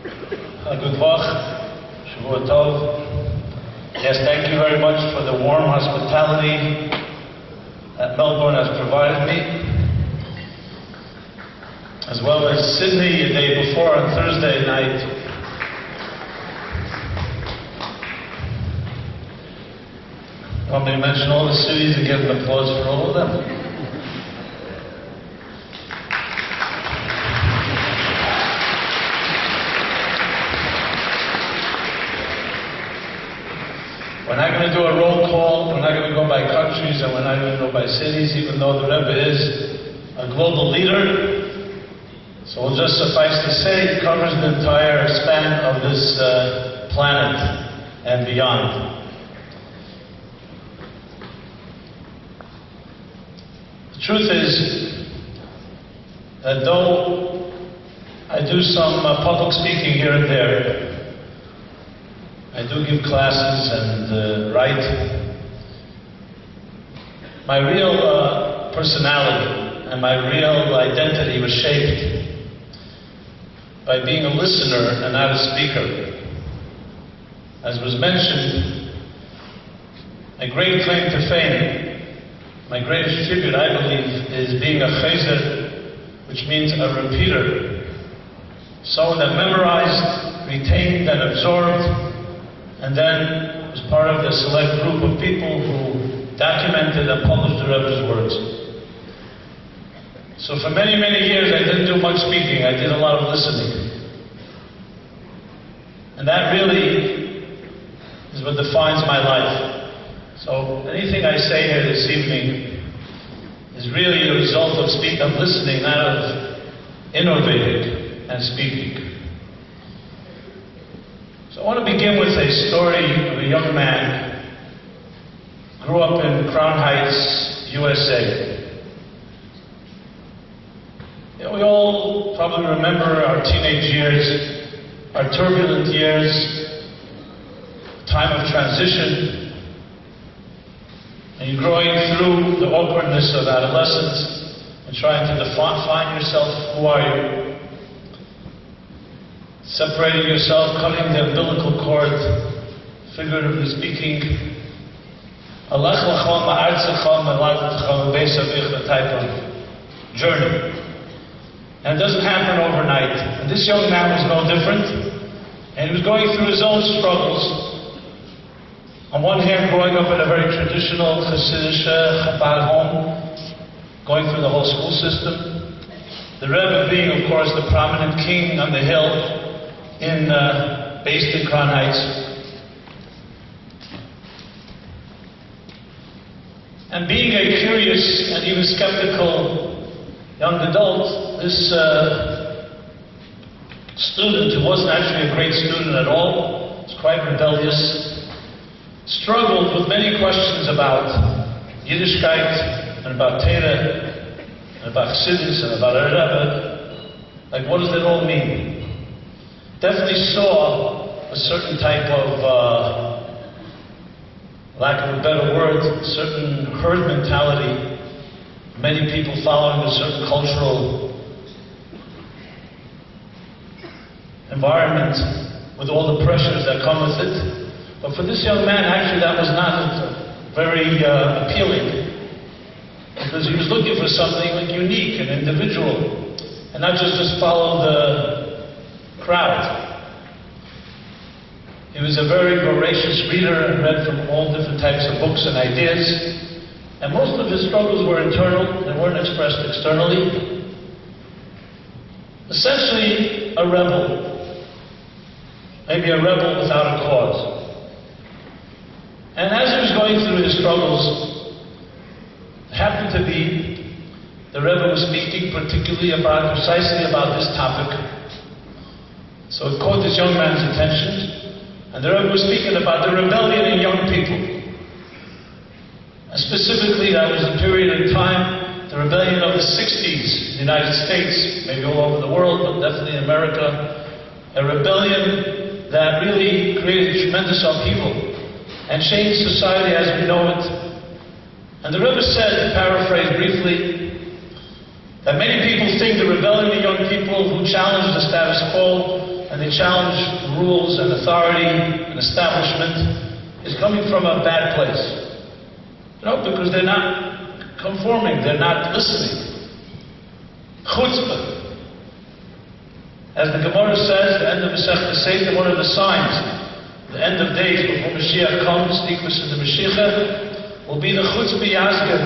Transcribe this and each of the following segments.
Good Vach, Shavua Tov. Yes, thank you very much for the warm hospitality that Melbourne has provided me, as well as Sydney the day before on Thursday night. Want me to mention all the cities and give an applause for all of them? We're not going to do a roll call, we're not going to go by countries, and we're not going to go by cities, even though the Rebbe is a global leader. So we'll just suffice to say, it covers the entire span of this planet and beyond. The truth is that though I do some public speaking here and there, I do give classes and write, my real personality and my real identity was shaped by being a listener and not a speaker. As was mentioned, my great claim to fame, my greatest tribute, I believe, is being a chazer, which means a repeater. Someone that memorized, retained, and absorbed, and then was part of the select group of people who documented and published the Rebbe's words. So for many, many years I didn't do much speaking, I did a lot of listening. And that really is what defines my life. So anything I say here this evening is really a result of listening, not of innovating and speaking. So I want to begin with a story of a young man who grew up in Crown Heights, USA. You know, we all probably remember our teenage years, our turbulent years, time of transition, and you're growing through the awkwardness of adolescence and trying to define yourself. Who are you? Separating yourself, cutting the umbilical cord, figuratively speaking, the type of journey. And it doesn't happen overnight. And this young man was no different. And he was going through his own struggles. On one hand, growing up in a very traditional Hasidic Chabad home, going through the whole school system. The Rebbe being, of course, the prominent king on the hill, based in Crown Heights. And being a curious and even skeptical young adult, this student, who wasn't actually a great student at all, was quite rebellious, struggled with many questions about Yiddishkeit and about Torah and about Chassidus and about Rebbe. Like, what does that all mean? Definitely saw a certain type of, lack of a better word, certain herd mentality. Many people following a certain cultural environment with all the pressures that come with it. But for this young man, actually, that was not very appealing, because he was looking for something like unique and individual, and not just follow the crowd. He was a very voracious reader and read from all different types of books and ideas. And most of his struggles were internal, they weren't expressed externally. Essentially, a rebel. Maybe a rebel without a cause. And as he was going through his struggles, it happened to be the Rebbe was speaking precisely about this topic. So it caught this young man's attention, and the Rebbe was speaking about the rebellion in young people. And specifically, that was a period in time, the rebellion of the 60s in the United States, maybe all over the world, but definitely in America. A rebellion that really created tremendous upheaval and changed society as we know it. And the Rebbe said, to paraphrase briefly, that many people think the rebellion of young people who challenge the status quo and they challenge rules and authority and establishment is coming from a bad place. Because they're not conforming, they're not listening. Chutzpah. As the Gemara says, the end of Masechta Seder, one of the signs, the end of days before Mashiach comes, Nikvus in the Mashiach, will be the Chutzpah Yazga,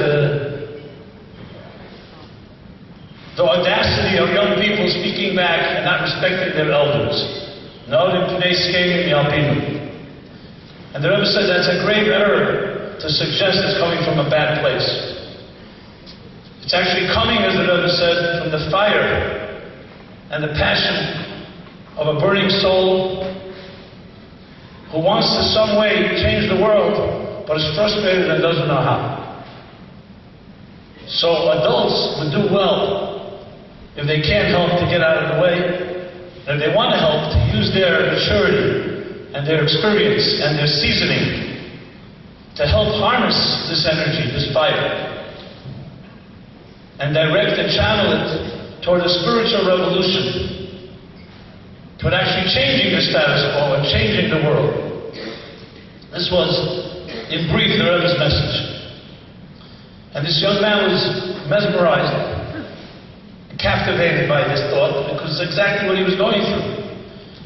the audacity of young people speaking back and not respecting their elders. And the Rebbe said that's a grave error to suggest it's coming from a bad place. It's actually coming, as the Rebbe said, from the fire and the passion of a burning soul who wants to some way change the world, but is frustrated and doesn't know how. So adults would do well if they can't help to get out of the way, and if they want to help, to use their maturity and their experience and their seasoning to help harness this energy, this fire, and direct and channel it toward a spiritual revolution, toward actually changing the status quo and changing the world. This was, in brief, the Rebbe's message. And this young man was mesmerized, captivated by this thought, because it's exactly what he was going through.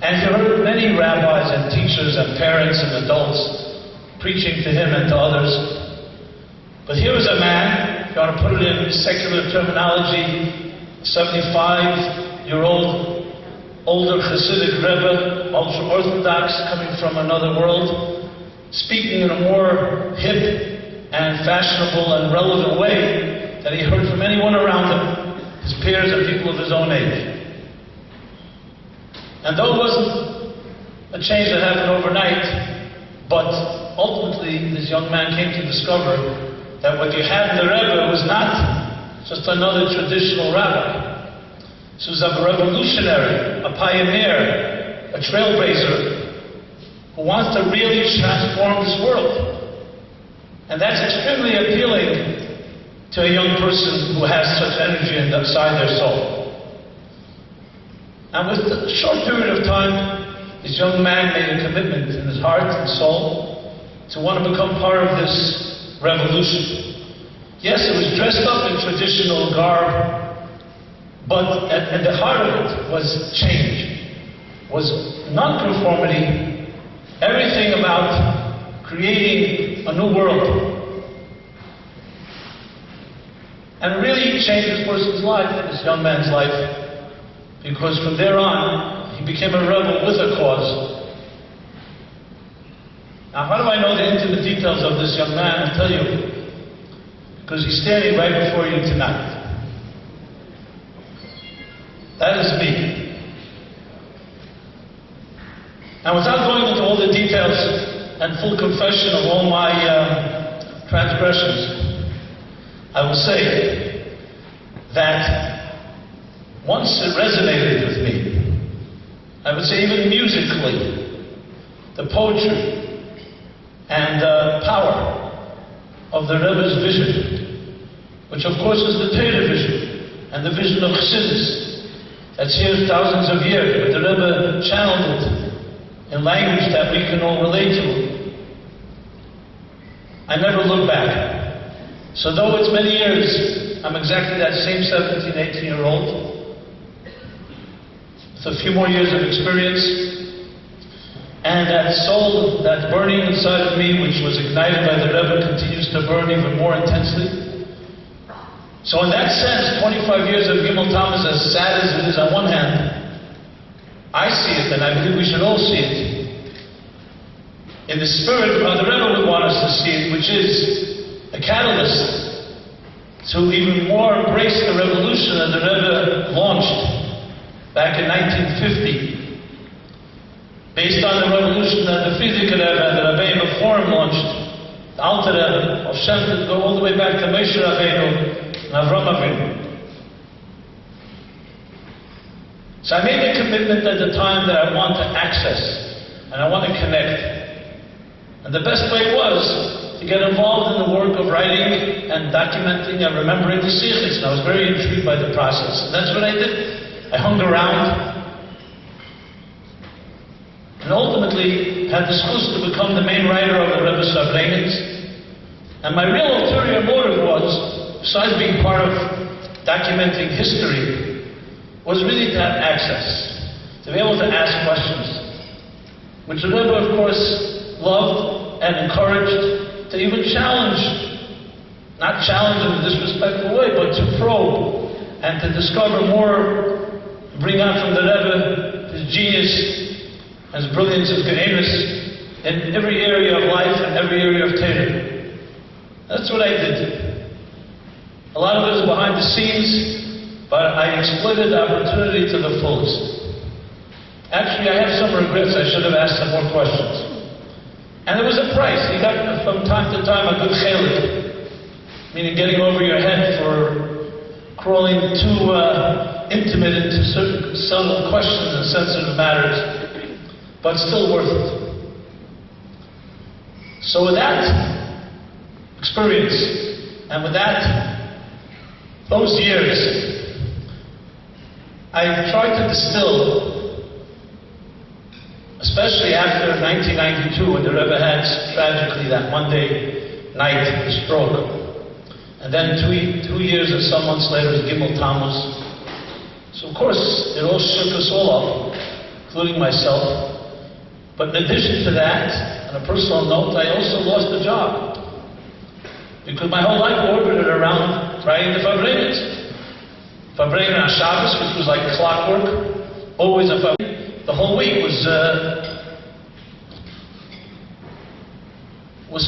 And he heard many rabbis and teachers and parents and adults preaching to him and to others. But here was a man, if you want to put it in secular terminology, 75-year-old, older Hasidic Rebbe, ultra-Orthodox, coming from another world, speaking in a more hip and fashionable and relevant way that he heard from anyone around him, his peers and people of his own age. And though it wasn't a change that happened overnight, but ultimately this young man came to discover that what you had in the Rebbe was not just another traditional rabbi. This was a revolutionary, a pioneer, a trailblazer who wants to really transform this world. And that's extremely appealing to a young person who has such energy inside their soul. And with a short period of time, this young man made a commitment in his heart and soul to want to become part of this revolution. Yes, it was dressed up in traditional garb, but at the heart of it was change, was non-conformity, everything about creating a new world. And it really changed this person's life, this young man's life, because from there on, he became a rebel with a cause. Now, how do I know the intimate details of this young man? I'll tell you. Because he's standing right before you tonight. That is me. Now, without going into all the details and full confession of all my transgressions, I will say that once it resonated with me, I would say even musically, the poetry and power of the Rebbe's vision, which of course is the Torah vision and the vision of Chassidus, that's here thousands of years, but the Rebbe channeled it in language that we can all relate to. I never look back. So though it's many years, I'm exactly that same 17, 18-year-old, with a few more years of experience, and that soul, that burning inside of me, which was ignited by the Rebbe, continues to burn even more intensely. So in that sense, 25 years of Gimmel Tammuz, as sad as it is on one hand, I see it, and I believe we should all see it, in the spirit of how the Rebbe would want us to see it, which is a catalyst to even more embrace the revolution that the Rebbe launched back in 1950, based on the revolution that the Frierdiker Rebbe and the Rebbe before him launched, the Alter Rebbe of Shem to go all the way back to Moshe Rabbeinu and Avraham Avinu. So I made a commitment at the time that I want to access and I want to connect. And the best way was to get involved in the work of writing and documenting and remembering the sichos. And I was very intrigued by the process. And that's what I did. I hung around. and ultimately had the schus to become the main writer of the Rebbe's Sabrenitz. And my real ulterior motive was, besides being part of documenting history, was really to have access, to be able to ask questions, which the Rebbe, of course, loved and encouraged, to even challenge, not challenge in a disrespectful way, but to probe and to discover more, bring out from the Rebbe his genius, his brilliance, his geheimnis in every area of life and every area of Torah. That's what I did. A lot of it was behind the scenes, but I exploited the opportunity to the fullest. Actually, I have some regrets. I should have asked some more questions. And there was a price. You got, from time to time, a good chelik, meaning getting over your head for crawling too intimate into certain subtle questions and sensitive matters, but still worth it. So with that experience, and with those years, I tried to distill, especially after 1992, when the Rebbe had tragically that Monday night the stroke, and then two years and some months later was Gimmel Tammuz. So of course, it all shook us all up, including myself. But in addition to that, on a personal note, I also lost a job. Because my whole life orbited around writing the Fabrenitz. Fabrenitz on Shabbos, which was like clockwork, always a Fabrenitz. The whole week was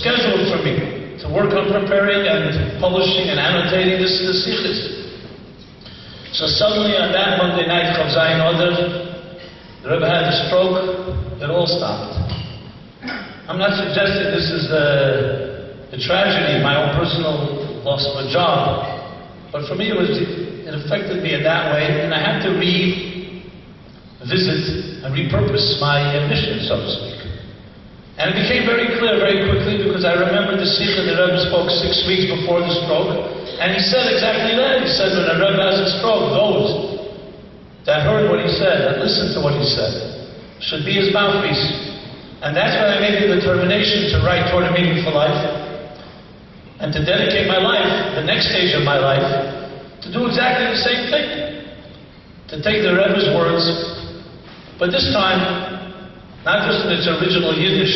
scheduled for me to work on preparing and publishing and annotating the sichos. So suddenly on that Monday night, Chav Zayin Adar, the Rebbe had a stroke, it all stopped. I'm not suggesting this is a tragedy, my own personal loss of a job, but for me it affected me in that way, and I had to revisit and repurpose my mission, so to speak. And it became very clear very quickly, because I remember the sikha the Rebbe spoke 6 weeks before the stroke, and he said exactly that. He said, when a Rebbe has a stroke, those that heard what he said, that listened to what he said, should be his mouthpiece. And that's when I made the determination to write Toward a Meaningful Life, and to dedicate my life, the next stage of my life, to do exactly the same thing. To take the Rebbe's words, but this time, not just in its original Yiddish,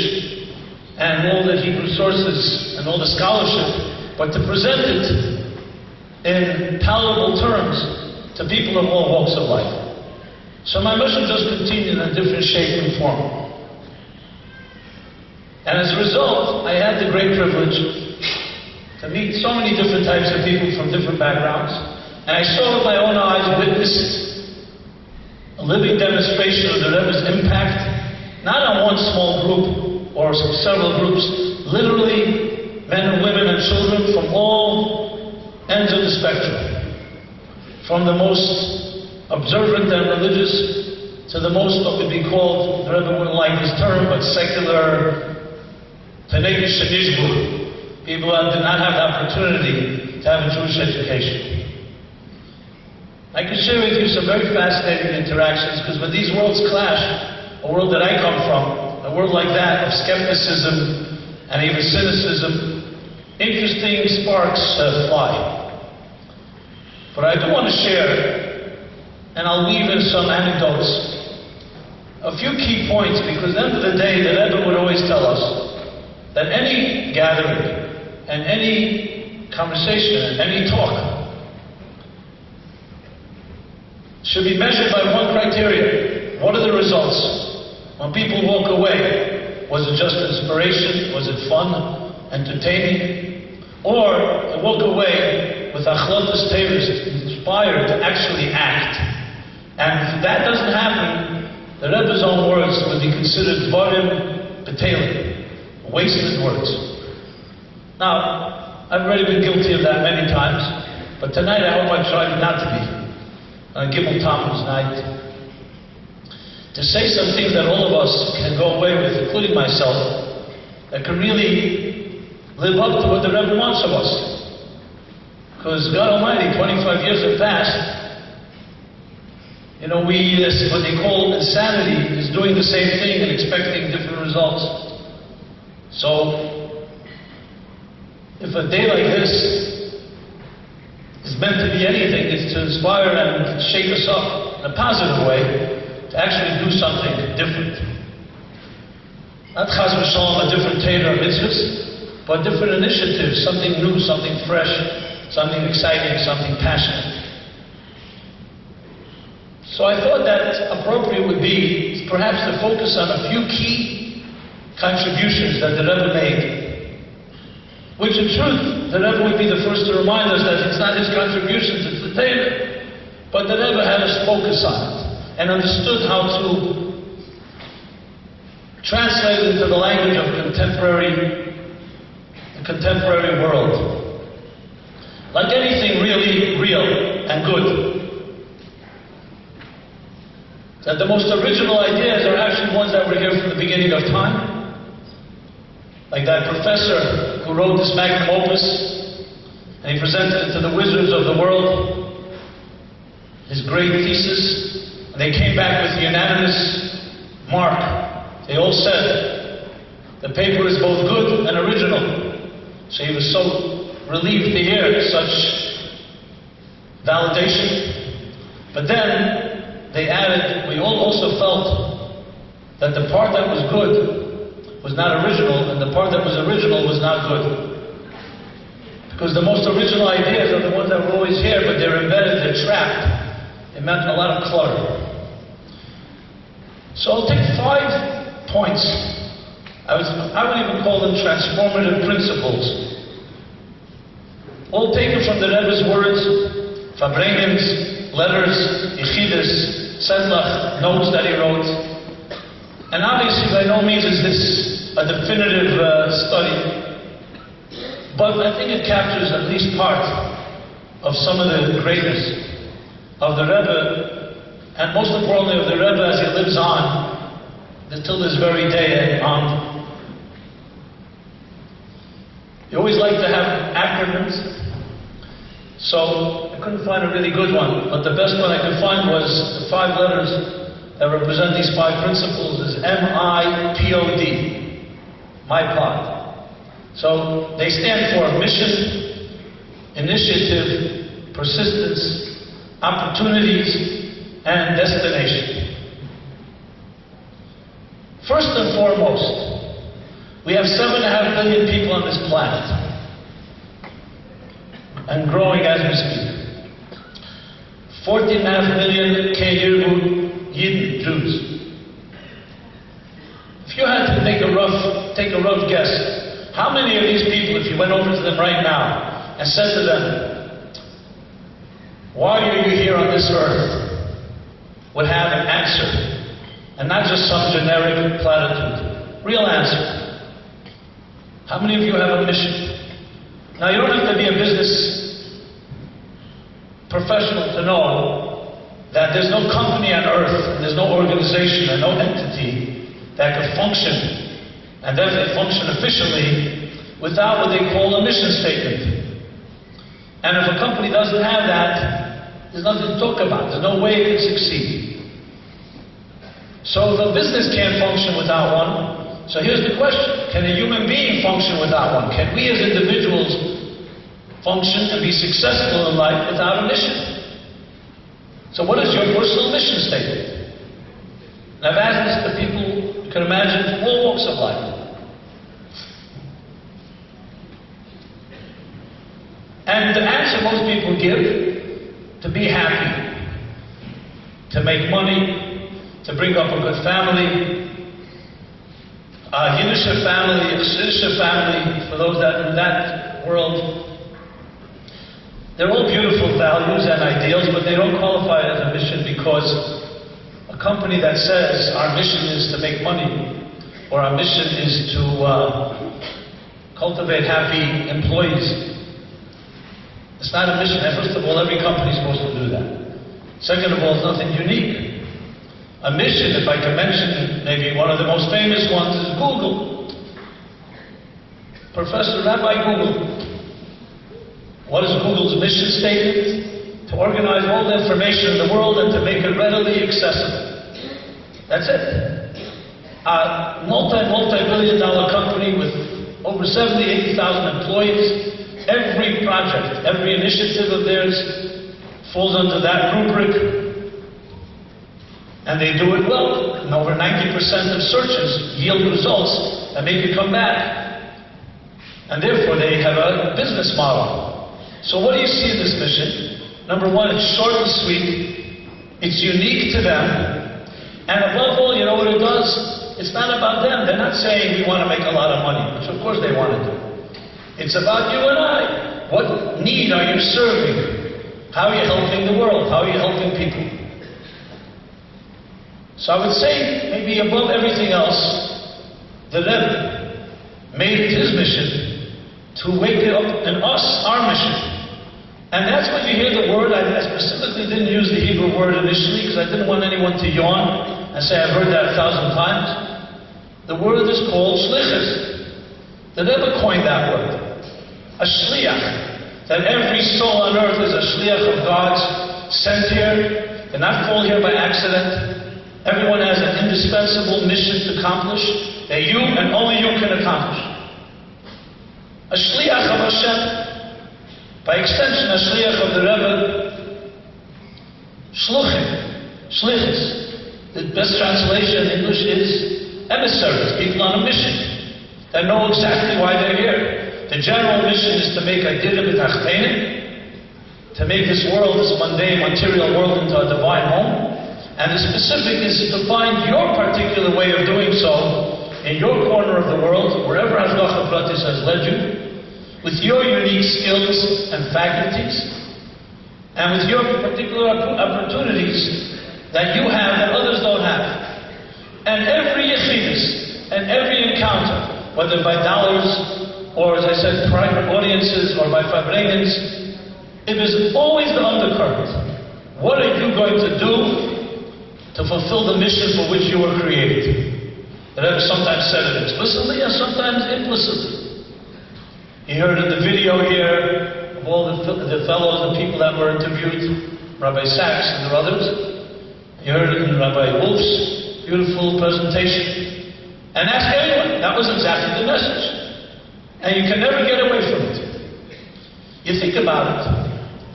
and all the Hebrew sources, and all the scholarship, but to present it in palatable terms to people of all walks of life. So my mission just continued in a different shape and form. And as a result, I had the great privilege to meet so many different types of people from different backgrounds, and I saw with my own eyes, witnessed a living demonstration of the Rebbe's impact, not on one small group or several groups, literally men and women and children from all ends of the spectrum, from the most observant and religious to the most what would be called, the Rebbe wouldn't like this term, but secular, Tanegi Shenishbu, people who did not have the opportunity to have a Jewish education. I could share with you some very fascinating interactions, because when these worlds clash, a world that I come from, a world like that of skepticism and even cynicism, interesting sparks fly. But I do want to share, and I'll weave in some anecdotes, a few key points, because at the end of the day, the Rebbe would always tell us that any gathering and any conversation and any talk should be measured by one criteria. What are the results? When people walk away, was it just inspiration? Was it fun, entertaining? Or to walk away with achlotas tevis, inspired to actually act? And if that doesn't happen, the Rebbe's own words would be considered dvarim betelim, wasted words. Now, I've already been guilty of that many times, but tonight I hope I try not to be. On Gimmel Tammuz night, to say some things that all of us can go away with, including myself, that can really live up to what the Rebbe wants of us. Because God Almighty, 25 years have passed, You know, what they call insanity is doing the same thing and expecting different results. So, if a day like this is meant to be anything, it's to inspire and shake us up in a positive way to actually do something different. Not chas v'shalom, a different Torah mitzvahs, but different initiatives, something new, something fresh, something exciting, something passionate. So I thought that appropriate would be perhaps to focus on a few key contributions that the Rebbe made, which in truth, the Rebbe would be the first to remind us that it's not his contributions, it's the Torah, but the Rebbe had us focus on it and understood how to translate it into the language of the contemporary world. Like anything really real and good, that the most original ideas are actually ones that were here from the beginning of time. Like that professor who wrote this magnum opus, and he presented it to the wizards of the world, his great thesis, and they came back with a unanimous mark. They all said, the paper is both good and original. So he was so relieved to hear such validation. But then, they added, we all also felt that the part that was good was not original, and the part that was original was not good. Because the most original ideas are the ones that were always here, but they're embedded, they're trapped. It meant a lot of clutter. So I'll take 5 points. I would even call them transformative principles. All taken from the Rebbe's words, Fabrengens, letters, Yechidus, Sedlach, notes that he wrote. And obviously, by no means is this a definitive study, but I think it captures at least part of some of the greatness of the Rebbe, and most importantly of the Rebbe as he lives on until this very day and on. You always like to have acronyms, so I couldn't find a really good one, but the best one I could find was the 5 letters that represent these 5 principles is MIPOD, MIPOD. So they stand for mission, initiative, persistence, opportunities, and destination. First and foremost, we have 7.5 billion people on this planet, and growing as we speak. 14.5 million Keyirgu Yidden, Jews. If you had to take a rough guess, how many of these people, if you went over to them right now and said to them, why are you here on this earth, would have an answer, and not just some generic platitude. Real answer. How many of you have a mission? Now, you don't have to be a business professional to know that there's no company on earth, and there's no organization and no entity that could function, and definitely function efficiently, without what they call a mission statement. And if a company doesn't have that, there's nothing to talk about. There's no way it can succeed. So if a business can't function without one, so here's the question: can a human being function without one? Can we as individuals function and be successful in life without a mission? So what is your personal mission statement? And I've asked this to people you can imagine from all walks of life. And the answer most people give: to be happy, to make money, to bring up a good family, a Yiddish family, a Yiddish family, for those that are in that world. They're all beautiful values and ideals, but they don't qualify as a mission, because a company that says our mission is to make money, or our mission is to cultivate happy employees, it's not a mission. And first of all, every company is supposed to do that. Second of all, it's nothing unique. A mission, if I can mention maybe one of the most famous ones, is Google. Professor Rabbi Google. What is Google's mission statement? to organize all the information in the world and to make it readily accessible. That's it. A multi-billion dollar company with over 70,000, 80,000 employees. Every project, every initiative of theirs falls under that rubric. And they do it well. And over 90% of searches yield results that make you come back. And therefore they have a business model. So what do you see in this mission? Number one, it's short and sweet. It's unique to them. And above all, you know what it does? It's not about them. They're not saying we want to make a lot of money, which of course they want to do. It's about you and I. What need are you serving? How are you helping the world? How are you helping people? So I would say, maybe above everything else, the Rebbe made it his mission to wake it up in us, our mission. And that's when you hear the word. I specifically didn't use the Hebrew word initially because I didn't want anyone to yawn and say, I've heard that 1,000 times. The word is called shlichus. The Rebbe coined that word. A shliach. That every soul on earth is a shliach of God's sent here. Did not fall here by accident. Everyone has an indispensable mission to accomplish that you and only you can accomplish. A shliach of Hashem, by extension, a shliach of the Rebbe, shluchim, shlichus. The best translation in English is emissaries, people on a mission that know exactly why they're here. The general mission is to make a dira b'tachtenim, to make this world, this mundane, material world, into a divine home. And the specific is to find your particular way of doing so in your corner of the world, wherever Hashgacha Pratis has led you, with your unique skills and faculties, and with your particular opportunities that you have that others don't have. And every yechidus and every encounter, whether by dollars or, as I said, private audiences or by fabrengens, it is always the undercurrent. What are you going to do to fulfill the mission for which you were created? The Rebbe sometimes said it explicitly and sometimes implicitly. You heard in the video here of all the fellows, the people that were interviewed, Rabbi Sachs and the others. You heard it in Rabbi Wolf's beautiful presentation. And ask anyone, that was exactly the message. And you can never get away from it. You think about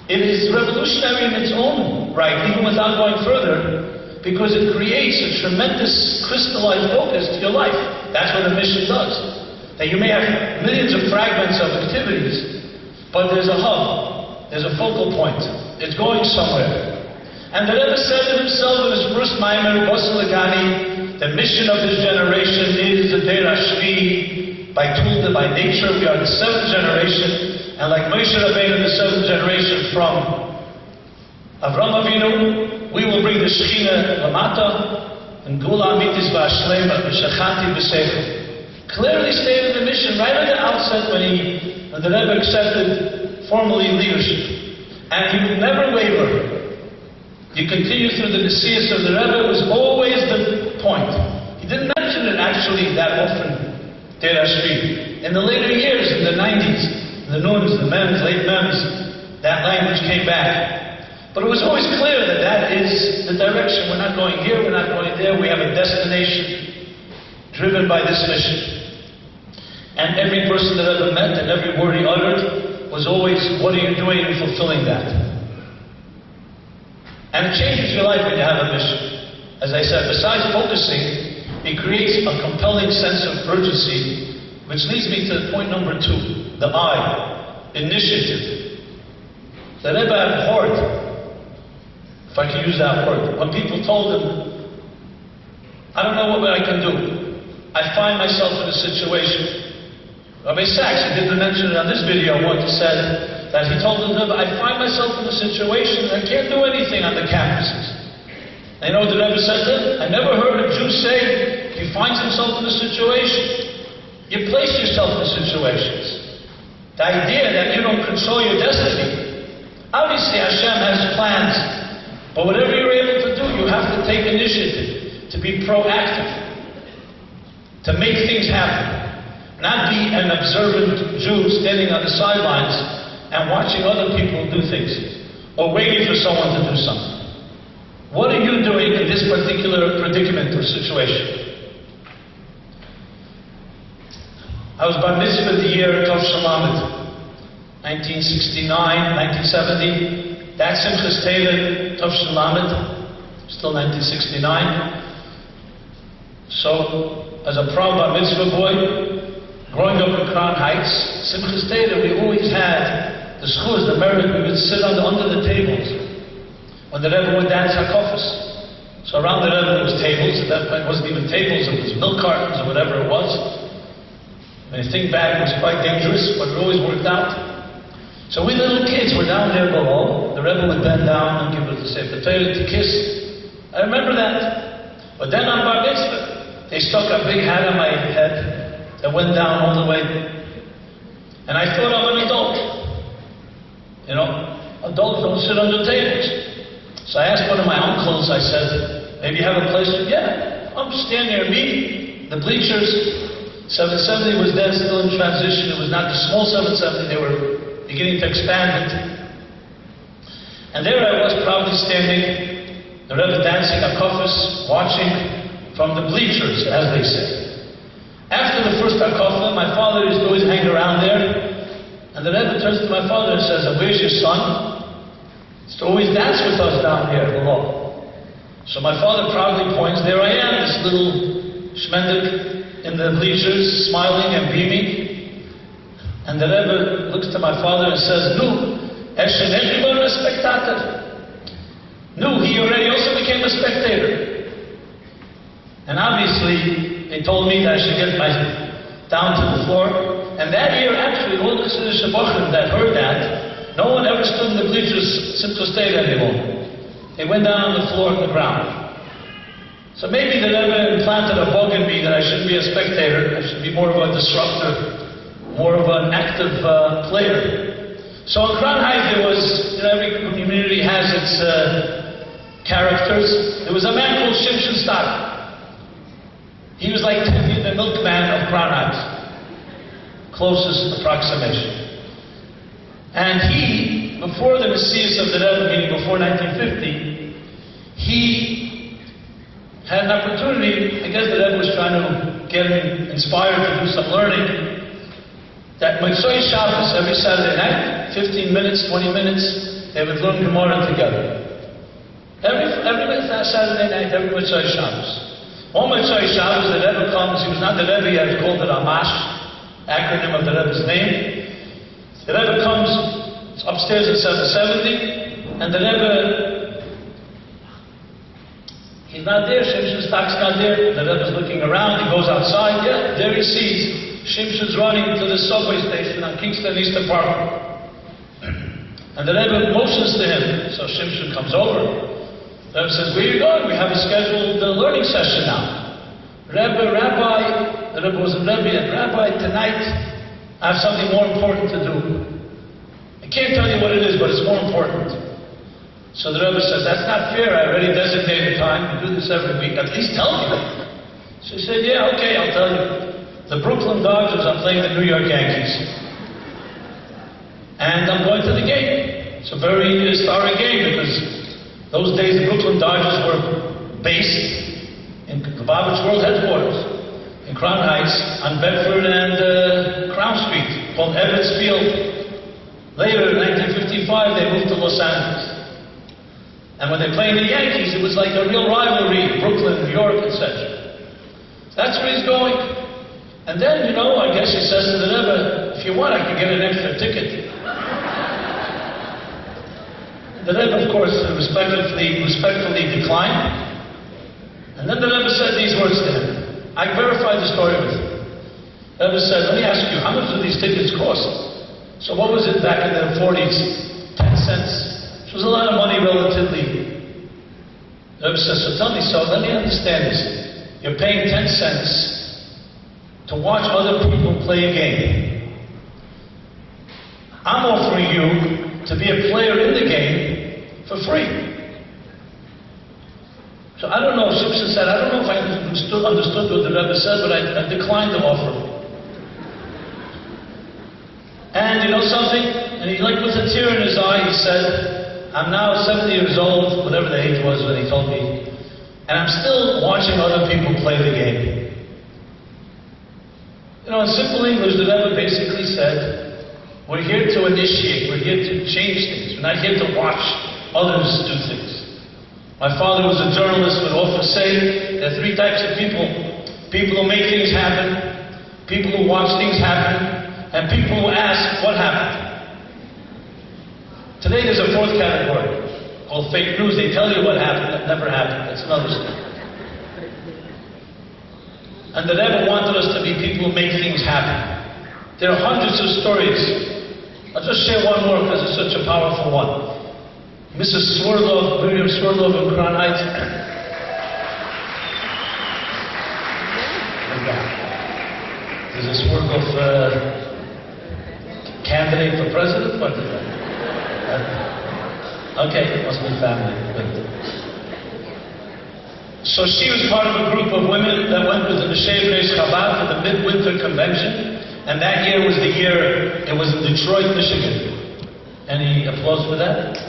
it, it is revolutionary in its own right, even without going further, because it creates a tremendous crystallized focus to your life. That's what a mission does. That you may have millions of fragments of activities, but there's a hub, there's a focal point. It's going somewhere. And the Rebbe said it himself in his first Maimer, Bosilagani, the mission of this generation is a Deir Hashvi, by Tulda, by nature. We are the seventh generation, and like Moshe Rabbeinu, the seventh generation from Avram Avinu, we will bring the Shekhinah Lamata and Gula Amitis V'Ashlema V'Shachanti V'Seichel. Clearly stated the mission right at the outset when the Rebbe accepted formally leadership. And he would never waver. You continue through the Nesius of the Rebbe, was always the point. He didn't mention it actually that often, Deir Hashvi. In the later years, in the 90s, the Nuns, the Mems, late Mems, that language came back. But it was always clear that that is the direction. We're not going here, we're not going there. We have a destination driven by this mission. And every person that ever met and every word he uttered was always, what are you doing in fulfilling that? And it changes your life when you have a mission. As I said, besides focusing, it creates a compelling sense of urgency, which leads me to point number 2, the I, initiative. The Rebbe abhorred, if I can use that word, when people told him, I don't know what I can do. I find myself in a situation. Rabbi Sachs, he didn't mention it on this video once, said that he told him, I find myself in a situation that I can't do anything on the campuses. And you know what the Rebbe said to him? I never heard a Jew say he finds himself in a situation. You place yourself in situations. The idea that you don't control your destiny. Obviously Hashem has plans. But whatever you're able to do, you have to take initiative, to be proactive, to make things happen. Not be an observant Jew standing on the sidelines and watching other people do things. or waiting for someone to do something. What are you doing in this particular predicament or situation? I was bar mitzvah the year Transformative, 1969, 1970. That's Simchas Torah, Transformative, still 1969. So, as a proud bar mitzvah boy, growing up in Crown Heights, Simchas Torah, we always had the schus, the merit. We would sit under the tables when the Rebbe would dance hakofas. So around the Rebbe there was tables. At that point it wasn't even tables, it was milk cartons or whatever it was. When you think back, it was quite dangerous, but it always worked out. So we little kids were down there below. The Rebbe would bend down and give us the sefer Torah to kiss. I remember that. But then on bar mitzvah, they stuck a big hat on my head that went down all the way. And I thought I'm an adult. You know, adults don't sit under tables. So I asked one of my uncles, I said, maybe you have a place? Yeah, I'm standing there, me, the bleachers. 770 was then still in transition. It was not the small 770, they were beginning to expand it. And there I was, proudly standing, the Rebbe dancing hakofas, watching from the bleachers, as they say. After the first hakofah, my father used to always hang around there, and the Rebbe turns to my father and says, where's your son? So always dance with us down here below. So my father proudly points, there I am, this little shmendik in the bleachers, smiling and beaming. And the Rebbe looks to my father and says, everyone a spectator. He already also became a spectator. And obviously, they told me that I should get down to the floor. And that year, actually, all the Shebachim that heard that, no one ever stood in the bleachers Simchas Torah anymore. They went down on the floor on the ground. So maybe the Rebbe implanted a bug in me that I shouldn't be a spectator. I should be more of a disruptor, more of an active player. So in Crown Heights there was, every community has its characters. There was a man called Shimshon Stock. He was like the milkman of Crown Heights. Closest approximation. And he, before the Messias of the Rebbe, meaning before 1950, he had an opportunity. I guess the Rebbe was trying to get him inspired to do some learning. That Motzei Shabbos, every Saturday night, 15 minutes, 20 minutes, they would learn Gemara together. Every Saturday night, every Motzei Shabbos. One Motzei Shabbos, the Rebbe comes. He was not the Rebbe yet, he called it Amash, acronym of the Rebbe's name. The Rebbe comes upstairs at 770, and the Rebbe, he's not there, Shimshon's Stock's not there. The Rebbe's looking around, he goes outside, there he sees Shimshon's running to the subway station on Kingston Eastern Park. And the Rebbe motions to him, so Shimshon comes over. The Rebbe says, where are you going? We have a scheduled learning session now. Rabbi, the Rebbe was a Rebbe, and Rabbi, tonight, I have something more important to do. I can't tell you what it is, but it's more important. So the Rebbe says, that's not fair. I already designated time. We do this every week. At least tell me. So he said, yeah, okay, I'll tell you. The Brooklyn Dodgers are playing the New York Yankees. And I'm going to the game. It's a very historic game because those days the Brooklyn Dodgers were based in the Lubavitch World Headquarters in Crown Heights on Bedford and Crown Street, called Ebbets Field. Later, in 1955, they moved to Los Angeles. And when they played the Yankees, it was like a real rivalry, Brooklyn, New York, etc. That's where he's going. And then, I guess he says to the Rebbe, if you want, I can get an extra ticket. The Rebbe, of course, respectfully declined. And then the Rebbe said these words to him. I verified the story with him. The Rebbe said, let me ask you, how much do these tickets cost? So what was it back in the 40s? 10 cents. Which was a lot of money relatively. The Rebbe says, so tell me, let me understand this. You're paying 10 cents to watch other people play a game. I'm offering you to be a player in the game for free. So I don't know, Shimshon said, I don't know if I understood what the Rebbe said, but I declined the offer. And you know something? And he, with a tear in his eye, he said, I'm now 70 years old, whatever the age was when he told me, and I'm still watching other people play the game. You know, in simple English, the Rebbe basically said, we're here to initiate, we're here to change things. We're not here to watch others do things. My father was a journalist, would often say, there are three types of people. People who make things happen, people who watch things happen, and people who ask what happened. Today there's a fourth category called fake news. They tell you what happened that never happened. That's another story. And the Rebbe wanted us to be people who make things happen. There are hundreds of stories. I'll just share one more because it's such a powerful one. Mrs. Swerdlov, Miriam Swerdlov in Crown Heights. Is this Swerdlov candidate for president? What is that? Okay, it must be family. So she was part of a group of women that went with the Chabad to the Midwinter Convention, and that year was the year, it was in Detroit, Michigan. Any applause for that? Yeah.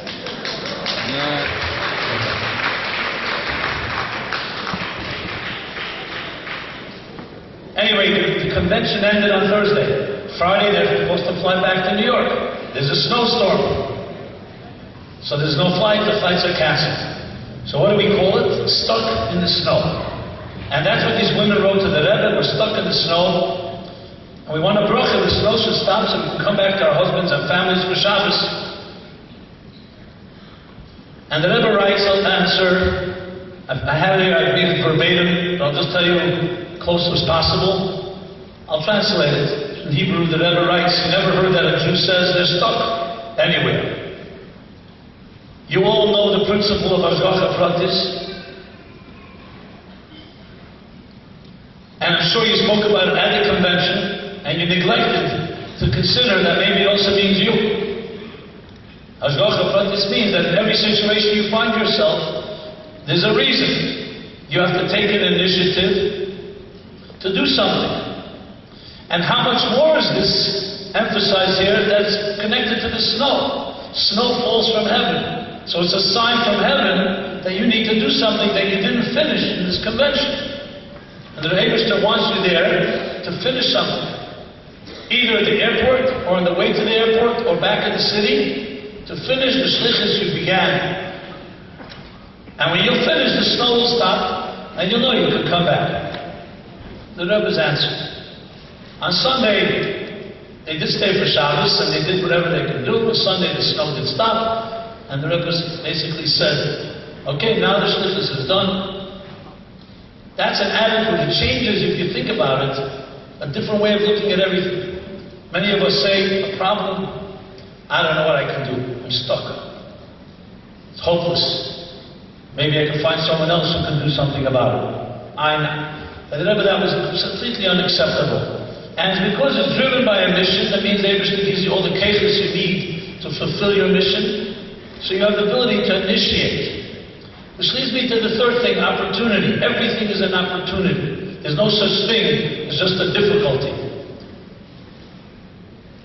Anyway, the convention ended on Thursday. Friday, they're supposed to fly back to New York. There's a snowstorm. So there's no flight, the flights are canceled. So what do we call it? Stuck in the snow. And that's what these women wrote to the Rebbe. We're stuck in the snow. And we want a bracha. The snow should stop so we can come back to our husbands and families for Shabbos. And the Rebbe writes, I'll answer. I have it here, I read it verbatim, but I'll just tell you close as possible. I'll translate it. In Hebrew, the Rebbe writes, you never heard that a Jew says they're stuck anywhere. You all know the principle of Hashgacha Pratis. And I'm sure you spoke about it at the convention, and you neglected to consider that maybe it also means you. Hashgacha Pratis means that in every situation you find yourself, there's a reason. You have to take an initiative to do something. And how much more is this emphasized here that's connected to the snow? Snow falls from heaven. So it's a sign from heaven that you need to do something that you didn't finish in this convention. And the Rebbe wants you there to finish something. Either at the airport, or on the way to the airport, or back in the city, to finish the shlichus you began. And when you'll finish, the snow will stop, and you'll know you can come back. The Rebbe's answer. On Sunday, they did stay for Shabbos, and they did whatever they could do. On Sunday, the snow did stop. And the Rebbe basically said, okay, now the shlichus is done. That's an attitude. It changes, if you think about it, a different way of looking at everything. Many of us say, a problem, I don't know what I can do. I'm stuck. It's hopeless. Maybe I can find someone else who can do something about it. I'm not. The Rebbe, that was completely unacceptable. And because it's driven by a mission, that means Rebbe gives you all the cases you need to fulfill your mission. So you have the ability to initiate. Which leads me to the third thing, opportunity. Everything is an opportunity. There's no such thing as just a difficulty.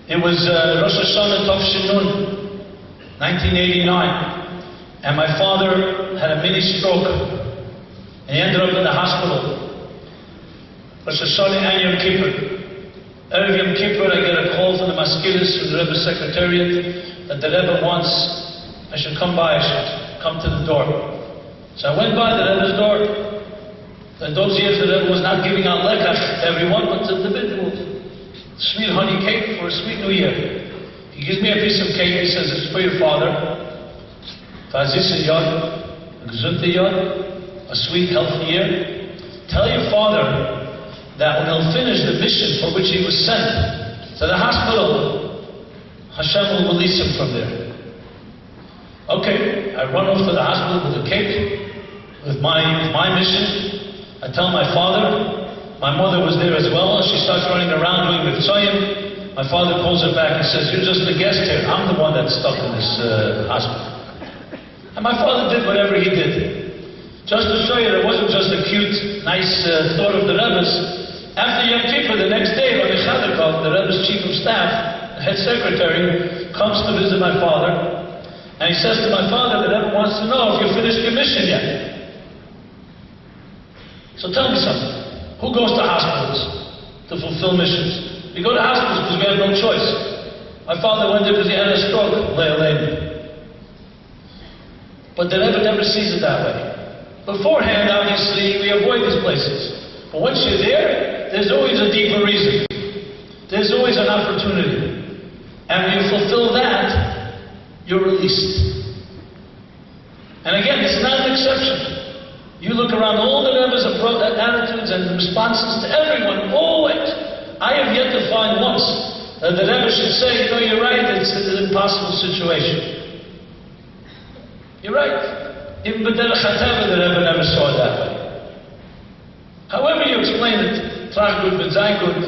It was Rosh Hashanah Tov Shinun, 1989. And my father had a mini stroke. And he ended up in the hospital. Rosh Hashanah and Yom Kippur. Erev Yom Kippur, I get a call from the Maskiris, from the Rebbe's secretariat, that the Rebbe wants I should come by, I should come to the door. So I went by the Rebbe's door. In those years, the Rebbe was not giving out lekach to everyone, but to individuals. Sweet honey cake for a sweet new year. He gives me a piece of cake, he says, it's for your father. A sweet, healthy year. Tell your father that when he'll finish the mission for which he was sent to the hospital, Hashem will release him from there. Okay, I run off to the hospital with a cake, with my mission. I tell my father. My mother was there as well. She starts running around doing mivtzayim. My father calls her back and says, you're just a guest here. I'm the one that's stuck in this hospital. And my father did whatever he did. Just to show you that it wasn't just a cute, nice thought of the Rebbe's. After Yom Kippur, the next day, Rabbi Chadakov, the Rebbe's chief of staff, the head secretary, comes to visit my father. And he says to my father, the Rebbe wants to know if you finished your mission yet. So tell me something. Who goes to hospitals to fulfill missions? We go to hospitals because we have no choice. My father went there because he had a stroke, but the Rebbe never sees it that way. Beforehand, obviously, we avoid these places. But once you're there, there's always a deeper reason. There's always an opportunity. And when you fulfill that, you're released. And again, it's not an exception. You look around all the Rebbe's attitudes and responses to everyone, always. I have yet to find once that the Rebbe should say, no, you're right, it's an impossible situation. You're right. Even B'derech HaTeva, the Rebbe never saw it that way. However you explain it, Trach good, B'zayin good,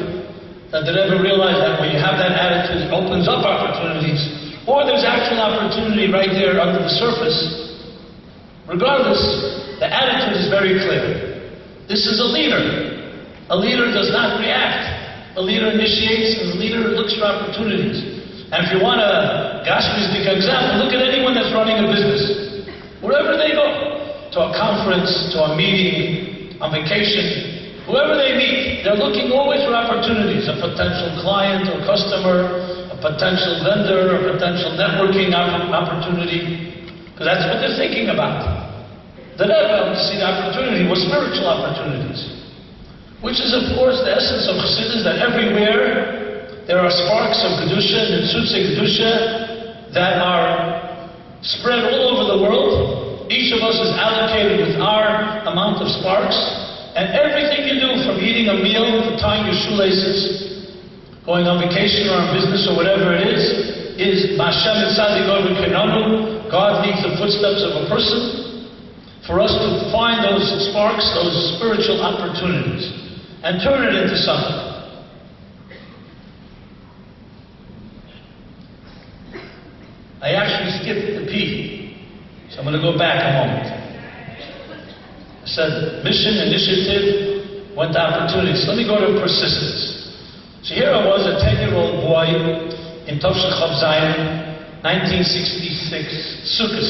that the Rebbe realized that when you have that attitude, it opens up opportunities, or there's actual opportunity right there under the surface. Regardless, the attitude is very clear. This is a leader. A leader does not react. A leader initiates, and a leader looks for opportunities. And if you want a Gashmistic example, look at anyone that's running a business. Wherever they go, to a conference, to a meeting, on vacation, whoever they meet, they're looking always for opportunities. A potential client or customer, a potential vendor, a potential networking opportunity. Because that's what they're thinking about. The Rebbe, to see the opportunity, was spiritual opportunities. Which is, of course, the essence of Chassidus, that everywhere there are sparks of Kedusha, Nitzutze Kedusha, that are spread all over the world. Each of us is allocated with our amount of sparks. And everything you do, from eating a meal to tying your shoelaces, going on vacation or on business or whatever it is Ma'ashem Etzadik Ovid Kenanu. God leads the footsteps of a person for us to find those sparks, those spiritual opportunities, and turn it into something. I actually skipped the P, so I'm going to go back a moment. I said mission, initiative, went to opportunities. Let me go to persistence. So here I was, a 10-year-old boy in Tovshel Chav Zayin, 1966, Sukkot.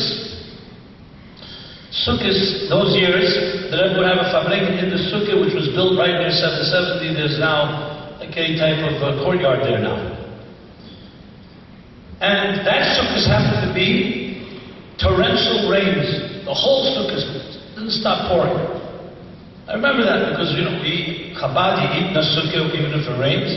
Sukkot, those years, the Rebbe would have a fabrik in the Sukkot, which was built right near 770. There's now like a type of courtyard there now. And that Sukkot happened to be torrential rains. The whole Sukkot didn't stop pouring. I remember that because, we Chabad, you eat in a Sukkot even if it rains.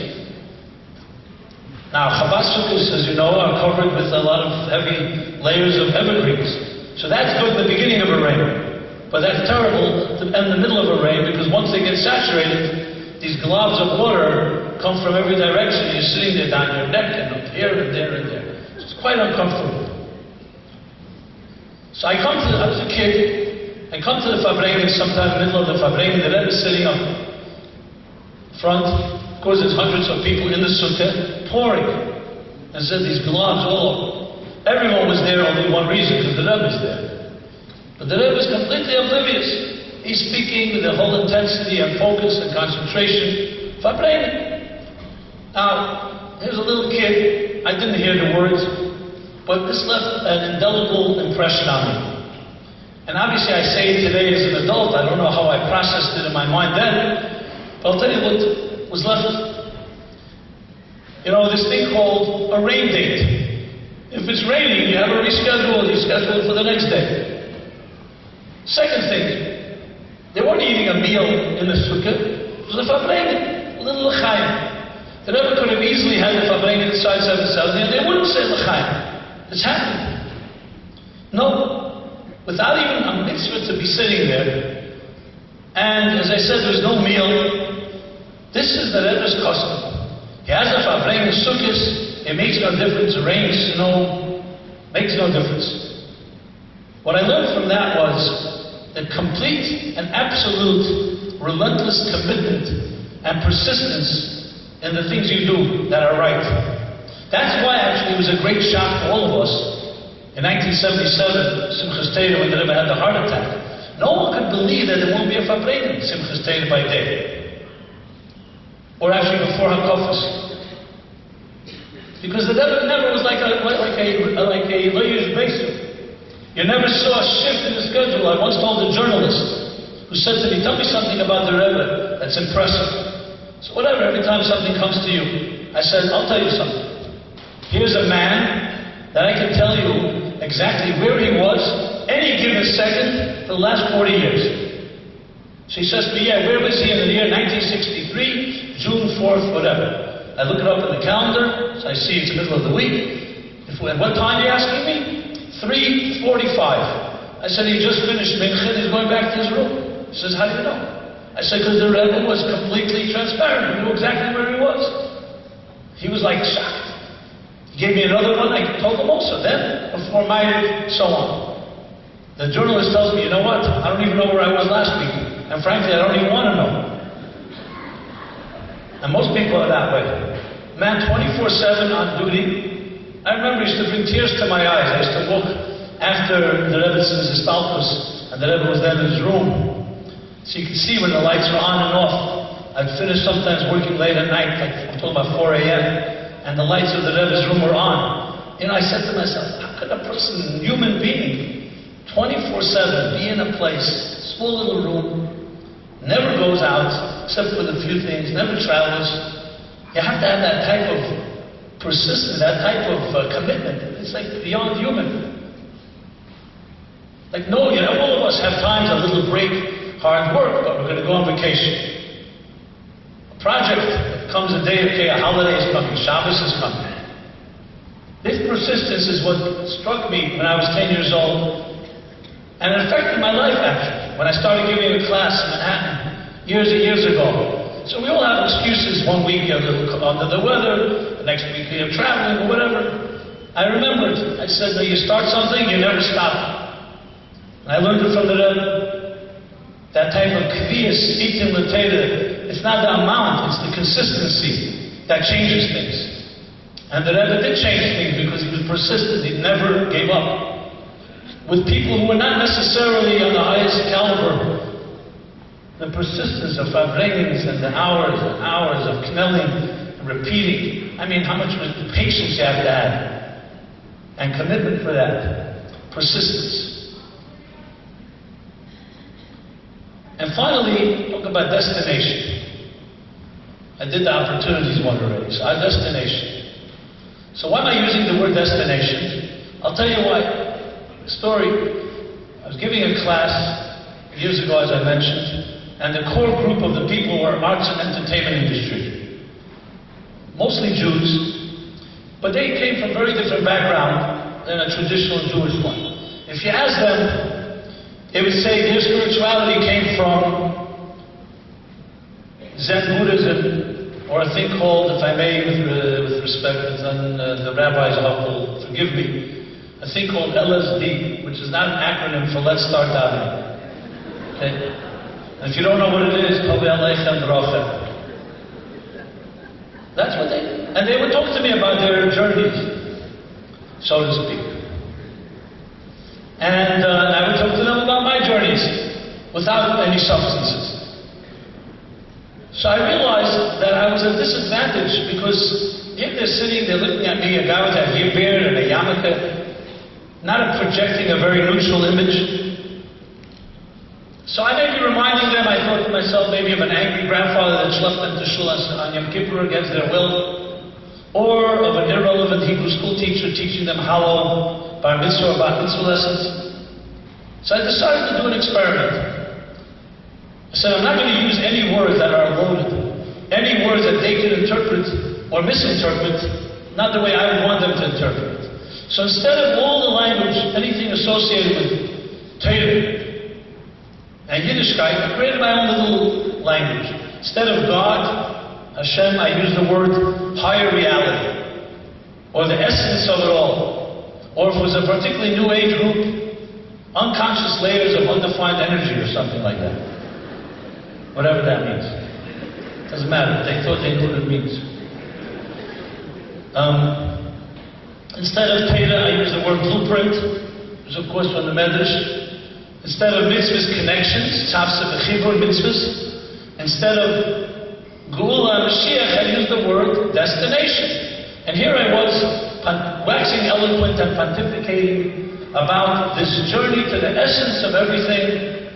Now, Chabad Sukkot, as you know, are covered with a lot of heavy layers of evergreens. So that's good in the beginning of a rain. But that's terrible in the middle of a rain, because once they get saturated, these globs of water come from every direction. You're sitting there down your neck and up here and there and there. So it's quite uncomfortable. So I was a kid, I come to the Fabrengen sometime in the middle of the Fabrengen, the Rebbe is sitting up front. Of course, there's hundreds of people in the sukkah pouring. And said these globs all over. Everyone was there only one reason, because the Rebbe is there. But the Rebbe is completely oblivious. He's speaking with the whole intensity and focus and concentration. Fabrengen. Now, here's a little kid. I didn't hear the words, but this left an indelible impression on me. And obviously I say it today as an adult. I don't know how I processed it in my mind then, but I'll tell you what was left. This thing called a rain date. If it's raining, you have a reschedule, you schedule it for the next day. Second thing, they weren't eating a meal in the sukkah. It was a fabrengen, a little l'chaim. The Rebbe could have easily had the fabrengen inside 770, and they wouldn't say l'chaim. It's happened. No, without even a mitzvah to be sitting there. And as I said, there's no meal. This is the Rebbe's custom. He has a fabrengen sukkahs. It makes no difference. It rains, makes no difference. What I learned from that was the complete and absolute relentless commitment and persistence in the things you do that are right. That's why actually it was a great shock to all of us. In 1977, Simchas Torah, when the Rebbe had the heart attack, no one could believe that there won't be a fabrengen Simchas Torah by day. Or actually before HaKofos. Because the Rebbe never was like a lawyer's basis. You never saw a shift in the schedule. I once told a journalist who said to me, tell me something about the Rebbe that's impressive. So whatever, every time something comes to you, I said, I'll tell you something. Here's a man that I can tell you exactly where he was any given second for the last 40 years. So he says to me, yeah, where was he in the year 1963, June 4th, whatever. I look it up in the calendar, so I see it's the middle of the week. At what time are you asking me? 3:45. I said, he just finished Mincha, he's going back to his room. He says, how do you know? I said, because the Rebbe was completely transparent. He knew exactly where he was. He was like shocked. He gave me another one, I told him also. Then, before Ma'ariv, so on. The journalist tells me, you know what? I don't even know where I was last week. And frankly, I don't even want to know. And most people are that way. Man, 24/7 on duty. I remember he used to bring tears to my eyes. I used to walk after the Rebbe's Istalkus, and the Rebbe was then in his room. So you can see when the lights are on and off. I'd finish sometimes working late at night, like I'm talking about 4 a.m., and the lights of the Rebbe's room were on. You know, I said to myself, how could a person, human being, 24/7 be in a place, small little room, never goes out, except with a few things, never travels. You have to have that type of persistence, that type of commitment. It's like beyond human. Like, no, you know, all of us have times, a little break, hard work, but we're going to go on vacation. A project comes a day, okay, a holiday is coming, Shabbos is coming. This persistence is what struck me when I was 10 years old, and it affected my life, actually. When I started giving a class in Manhattan years and years ago. So we all have excuses. One week you're a little under the weather, the next week you're traveling or whatever. I remembered, I said that you start something, you never stop. And I learned it from the Rebbe. That type of kviyas, itim l'teira, it's not the amount, it's the consistency that changes things. And the Rebbe did change things because he was persistent, he never gave up. With people who were not necessarily on the highest caliber, the persistence of farbrengens and the hours and hours of knelling and repeating. I mean, how much patience you have to have, and commitment for that, persistence. And finally, talk about destination. I did the opportunities one already, so our destination. So why am I using the word destination? I'll tell you why. Story, I was giving a class years ago, as I mentioned, and the core group of the people were arts and entertainment industry. Mostly Jews, but they came from very different background than a traditional Jewish one. If you ask them, they would say their spirituality came from Zen Buddhism, or a thing called, if I may, with respect, and the rabbis will forgive me, a thing called LSD, which is not an acronym for Let's Start Davening. Okay? And if you don't know what it is, Tovei Aleichem Brochem. That's what they did. And they would talk to me about their journeys, so to speak. And I would talk to them about my journeys, without any substances. So I realized that I was at a disadvantage, because if they're sitting, they're looking at me, a guy with a hair beard and a yarmulke, not projecting a very neutral image. So I may be reminding them, I thought to myself, maybe of an angry grandfather that left them to shul on Yom Kippur against their will, or of an irrelevant Hebrew school teacher teaching them halal, bar mitzvah or bat mitzvah lessons. So I decided to do an experiment. I said, I'm not going to use any words that are loaded, any words that they can interpret or misinterpret, not the way I would want them to interpret. So instead of all the language, anything associated with Torah and Yiddishkeit, I created my own little language. Instead of God, Hashem, I use the word higher reality, or the essence of it all. Or if it was a particularly new age group, unconscious layers of undefined energy or something like that. Whatever that means. Doesn't matter. They thought they knew what it means. Instead of Torah, I use the word blueprint, which is of course from the Medrash. Instead of mitzvahs, connections, tzavsa v'chibur mitzvahs. Instead of Geula and Mashiach, I use the word destination. And here I was, waxing eloquent and pontificating about this journey to the essence of everything,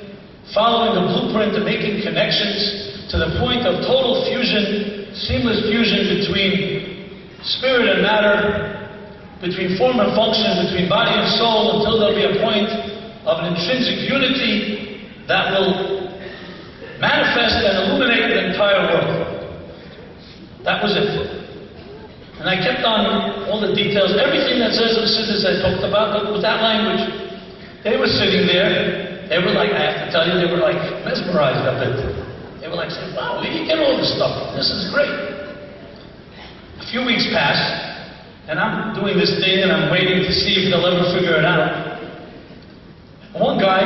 following the blueprint and making connections to the point of total fusion, seamless fusion between spirit and matter, between form and function, between body and soul, until there'll be a point of an intrinsic unity that will manifest and illuminate the entire world. That was it. And I kept on all the details, everything that says of Siddhas I talked about, but with that language. They were sitting there, they were like, I have to tell you, they were like mesmerized a bit. They were like saying, wow, where do you get all this stuff? This is great. A few weeks passed, and I'm doing this thing and I'm waiting to see if they'll ever figure it out. And one guy,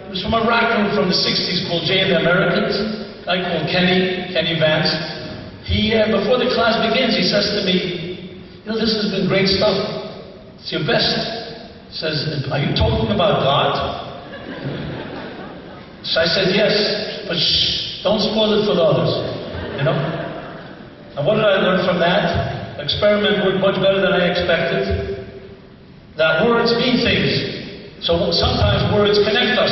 he was from a rock group from the 60s called Jay and the Americans, a guy called Kenny Vance. He, before the class begins, he says to me, you know, this has been great stuff. It's your best. He says, are you talking about God? So I said, yes, but shh, don't spoil it for the others, you know? And what did I learn from that? Experiment worked much better than I expected. That words mean things. So sometimes words connect us.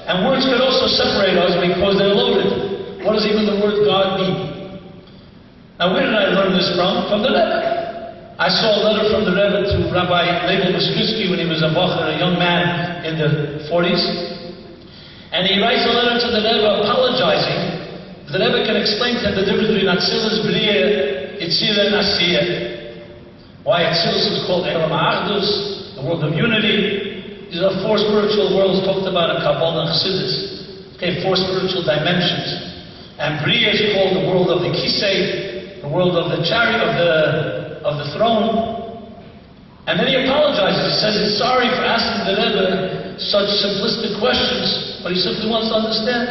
And words can also separate us because they're loaded. What does even the word God mean? Now, where did I learn this from? From the Rebbe. I saw a letter from the Rebbe to Rabbi Leibel Mishkitsky when he was a bocher, a young man in the 40s. And he writes a letter to the Rebbe apologizing. The Rebbe can explain to him the difference between Atzilus B'riyah, Yitzirah, and Asiyah. Why Atzilus is called Elam Ha'achdus, the world of unity. These are four spiritual worlds talked about in Kabbalah and Chassidus. Okay, four spiritual dimensions. And B'riyah is called the world of the Kisei, the world of the chariot, of the throne. And then he apologizes. He says he's sorry for asking the Rebbe such simplistic questions, but he simply wants to understand.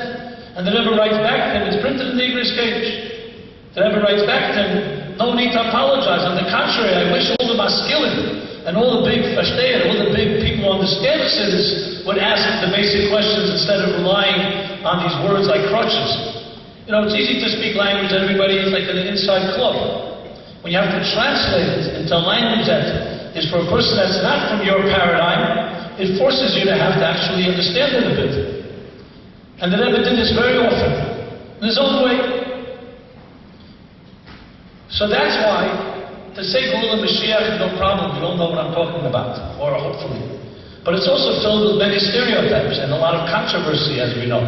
And the Rebbe writes back to him, it's printed in the Igris cage. The Rebbe writes back to him, no need to apologize. On the contrary, I wish all the maskilim and all the big fashtei, all the big people who understand this would ask the basic questions instead of relying on these words like crutches. You know, it's easy to speak language that everybody is like in an inside club. When you have to translate it into a language that is for a person that's not from your paradigm, it forces you to have to actually understand it a bit. And the Rebbe did this very often, in his own way. So that's why, to say Geula Mashiach, no problem, you don't know what I'm talking about, or hopefully. But it's also filled with many stereotypes and a lot of controversy, as we know.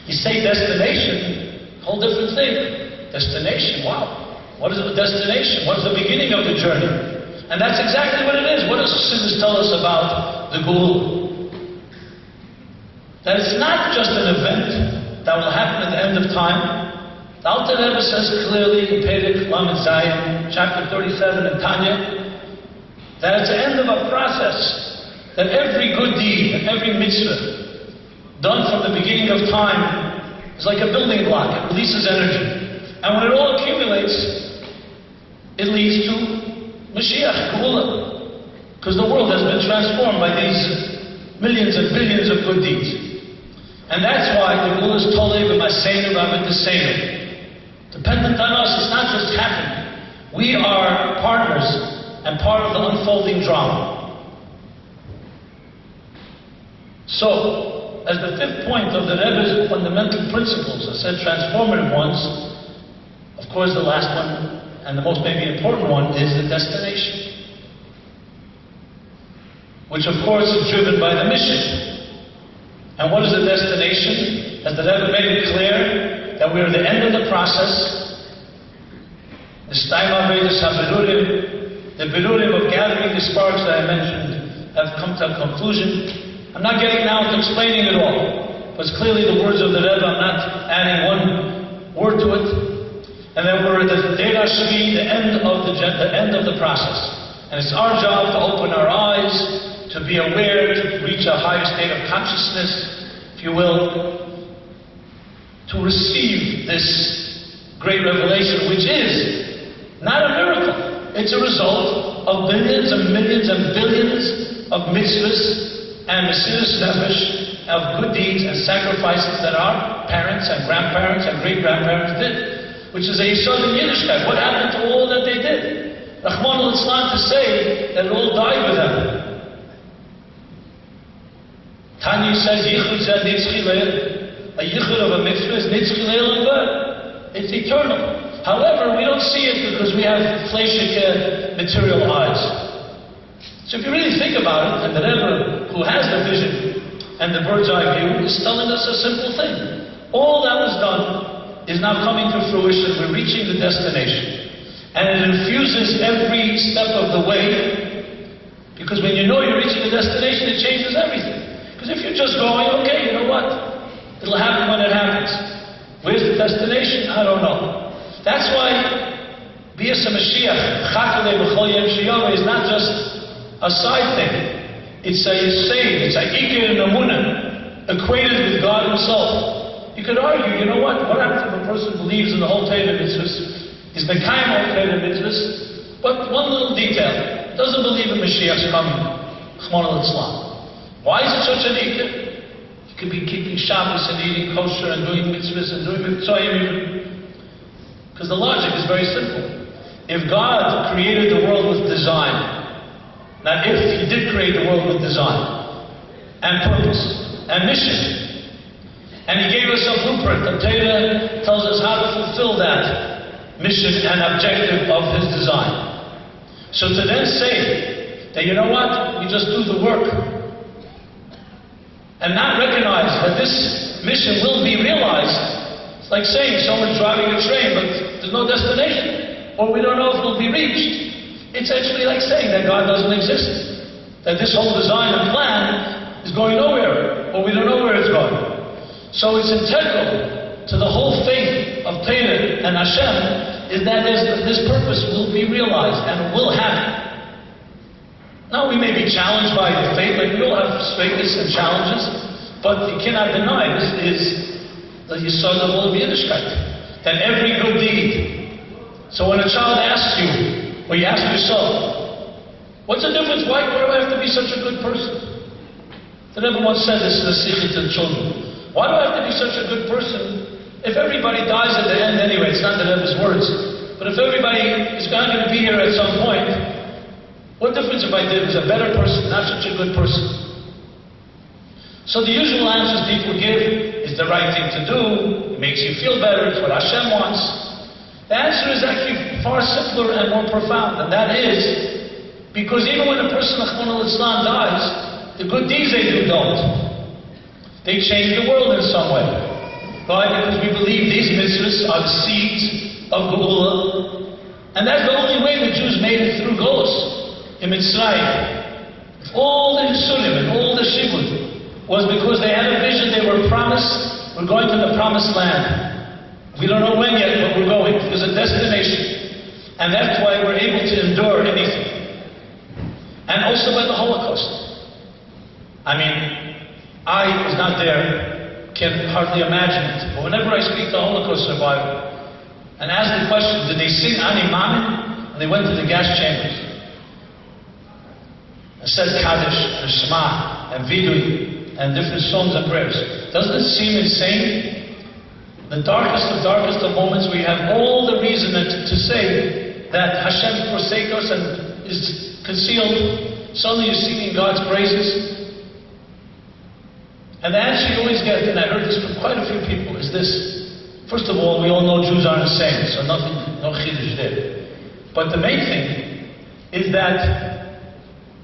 You say destination, whole different thing. Destination, wow. What is a destination? What is the beginning of the journey? And that's exactly what it is. What does Chassidus tell us about the Geula? That it's not just an event that will happen at the end of time. The Alter Rebbe says clearly in Perek Lamed Zayin, chapter 37 in Tanya, that it's the end of a process, that every good deed and every mitzvah done from the beginning of time is like a building block. It releases energy. And when it all accumulates, it leads to Mashiach, Geula. Because the world has been transformed by these millions and billions of good deeds. And that's why the Geula is Tolei B'Maseinu B'Avintaseinu. Dependent on us, it's not just happening. We are partners and part of the unfolding drama. So, as the fifth point of the Rebbe's fundamental principles, I said transformative ones, of course the last one, and the most maybe important one, is the destination. Which of course is driven by the mission. And what is the destination? As the Rebbe made it clear, that we are at the end of the process. The Berurim of gathering the sparks that I mentioned have come to a conclusion. I'm not getting now into explaining it all, but it's clearly the words of the Rebbe. I'm not adding one word to it. And then we're at the Deir Hashvi, the end of the process. And it's our job to open our eyes, to be aware, to reach a higher state of consciousness, if you will, to receive this great revelation, which is not a miracle. It's a result of billions and millions and billions of mitzvahs and Mesiras Nefesh, of good deeds and sacrifices that our parents and grandparents and great-grandparents did. which is a Yisod in Yiddishkeit. What happened to all that they did? Rahman al-Islam to say that it all died with them. Tanya says, Yichud zeh nitzchi leil. A yichud of a mitzvah is nitzchi leil and good. It's eternal. However, we don't see it because we have fleshike material eyes. So if you really think about it, and the Rebbe, who has the vision and the bird's eye view, is telling us a simple thing. All that was done is now coming to fruition. We're reaching the destination. And it infuses every step of the way, because when you know you're reaching the destination, it changes everything. Because if you're just going, okay, you know what? It'll happen when it happens. Where's the destination? I don't know. That's why Bias HaMashiach, Chakale B'chol Yom Sheyaveh, is not just a side thing. It's a save, it's a Iker and Amunah, equated with God Himself. You could argue, you know what? What happens if a person believes in the whole Torah mitzvahs, is Mekayim all Torah mitzvahs, but one little detail, doesn't believe in Mashiach's coming, Chmon al-Islam. Why is it such an Iker? You could be keeping Shabbos and eating kosher and doing mitzvahs and doing mitzvahs. Because the logic is very simple. If God created the world with design, now if He did create the world with design, and purpose, and mission, and He gave us a blueprint, the Torah tells us how to fulfill that mission and objective of His design. So to then say that, you know what, we just do the work, and not recognize that this mission will be realized. It's like saying someone's driving a train, but there's no destination, or we don't know if it'll be reached. It's actually like saying that God doesn't exist, that this whole design and plan is going nowhere, or we don't know where it's going. So it's integral to the whole faith of Torah and Hashem is that this purpose will be realized and will happen. Now we may be challenged by the faith, like we all have straightness and challenges, but you cannot deny this is the Yisod of all of Yiddishkeit. That every good deed. So when a child asks you, or you ask yourself, what's the difference? Why do I have to be such a good person? The Rebbe once said this in the Sikha to the children. Why do I have to be such a good person? If everybody dies at the end anyway, it's not the Rebbe's words, but if everybody is not going to be here at some point, what difference if I did was a better person, not such a good person? So the usual answers people give is the right thing to do, it makes you feel better, it's what Hashem wants. The answer is actually far simpler and more profound, and that is because even when a person, Rahman al-Islam, dies, the good deeds they do don't. They change the world in some way. Why? Because we believe these mitzvahs are the seeds of Geula, and that's the only way the Jews made it through Golus in Mitzrayim. All the Yisurim and all the Shibud was because they had a vision, they were promised, we're going to the promised land. We don't know when yet, but we're going. There's a destination. And that's why we're able to endure anything. And also by the Holocaust. I mean, I was not there, can hardly imagine it. But whenever I speak to a Holocaust survivor and ask the question, did they sing Ani Mamin? And they went to the gas chambers and said Kaddish and Shema and Vidui and different songs and prayers. Doesn't it seem insane? The darkest of moments, we have all the reason to say that Hashem forsake us and is concealed. Suddenly you're singing God's praises. And the answer you always get, and I heard this from quite a few people, is this. First of all, we all know Jews aren't saints, so no chiddush there. But the main thing is that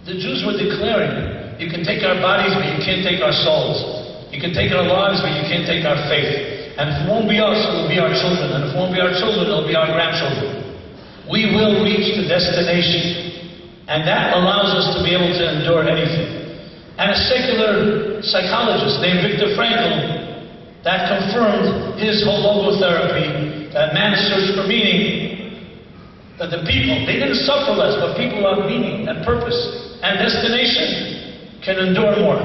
the Jews were declaring, you can take our bodies, but you can't take our souls. You can take our lives, but you can't take our faith. And if it won't be us, it will be our children. And if it won't be our children, it will be our grandchildren. We will reach the destination. And that allows us to be able to endure anything. And a secular psychologist named Viktor Frankl, that confirmed his whole logotherapy, that man's search for meaning, that the people, they didn't suffer less, but people have meaning and purpose and destination can endure more.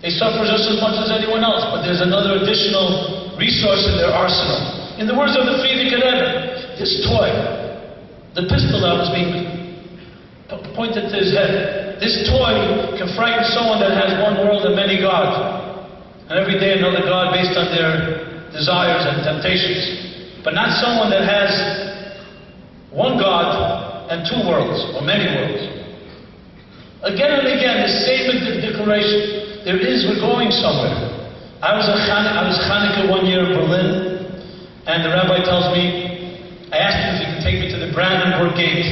They suffer just as much as anyone else, but there's another additional resource in their arsenal. In the words of the Friedrich Rebbe, this toy, the pistol that was being pointed to his head, this toy can frighten someone that has one world and many gods. And every day another god based on their desires and temptations. but not someone that has one God and two worlds, or many worlds. Again and again, the same declaration, we're going somewhere. I was Hanukkah one year in Berlin, and the rabbi tells me, I asked him if he could take me to the Brandenburg Gate.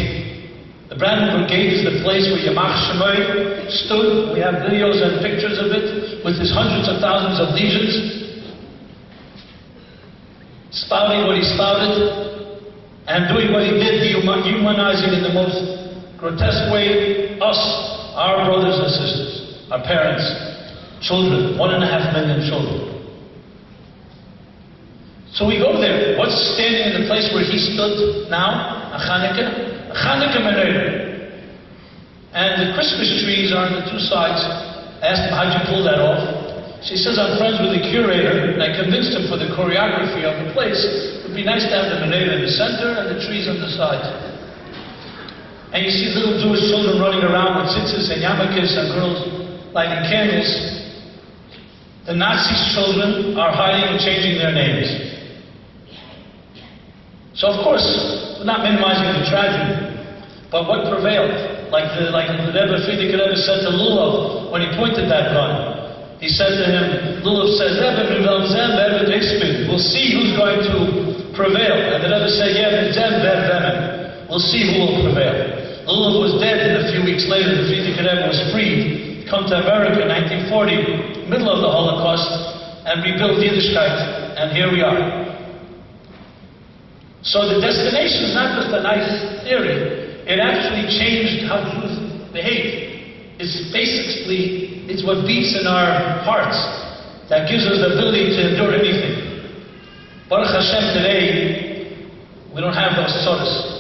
The Brandenburg Gate is the place where Yamach Shemai stood. We have videos and pictures of it, with his hundreds of thousands of legions, spouting what he spouted, and doing what he did, dehumanizing in the most grotesque way us, our brothers and sisters, our parents, children, 1.5 million children. So we go there. What's standing in the place where he stood now? A Hanukkah? A Hanukkah menorah. And the Christmas trees are on the two sides. I asked him, how'd you pull that off? She says, I'm friends with the curator, and I convinced him for the choreography of the place, it would be nice to have the menorah in the center and the trees on the sides. And you see little Jewish children running around with tzitzis and yarmulkes and girls lighting candles. The Nazi children are hiding and changing their names. So of course, we're not minimizing the tragedy, but what prevailed? Like the Rebbe, Friedrich Rebbe said to Lulav when he pointed that gun. He said to him, Lulav said, we'll see who's going to prevail. And the Rebbe said, we'll see who will prevail. Lulav was dead, and a few weeks later, the Friedrich Rebbe was freed, come to America in 1940, middle of the Holocaust, and rebuild Yiddishkeit, and here we are. So the destination is not just a nice theory, it actually changed how Jews behave. It's what beats in our hearts that gives us the ability to endure anything. Baruch Hashem, today, we don't have those tzoros.